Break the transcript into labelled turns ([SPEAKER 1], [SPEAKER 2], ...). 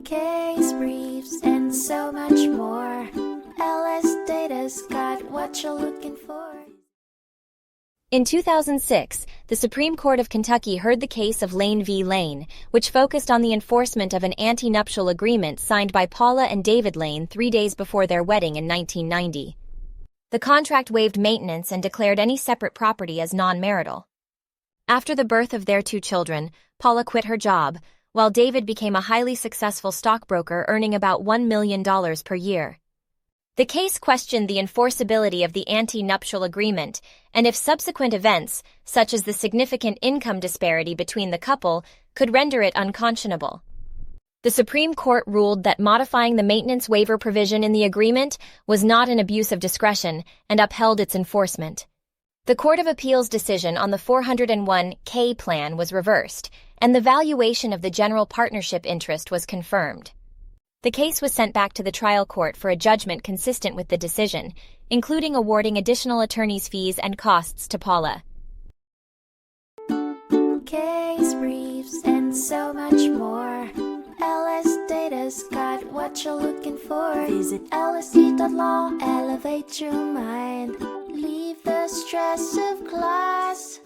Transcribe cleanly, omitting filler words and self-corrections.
[SPEAKER 1] case briefs, and so much more. LSData's got what you're looking for.
[SPEAKER 2] In 2006, the Supreme Court of Kentucky heard the case of Lane v. Lane, which focused on the enforcement of an ante-nuptial agreement signed by Paula and David Lane 3 days before their wedding in 1990. The contract waived maintenance and declared any separate property as non-marital. After the birth of their 2 children, Paula quit her job, while David became a highly successful stockbroker earning about $1 million per year. The case questioned the enforceability of the ante-nuptial agreement and if subsequent events, such as the significant income disparity between the couple, could render it unconscionable. The Supreme Court ruled that modifying the maintenance waiver provision in the agreement was not an abuse of discretion and upheld its enforcement. The Court of Appeals decision on the 401(k) plan was reversed, and the valuation of the general partnership interest was confirmed. The case was sent back to the trial court for a judgment consistent with the decision, including awarding additional attorney's fees and costs to Paula.
[SPEAKER 1] Case briefs, and so much more. LSData's got what you're looking for. Visit LSD.law, elevate your mind. Leave the stress of class.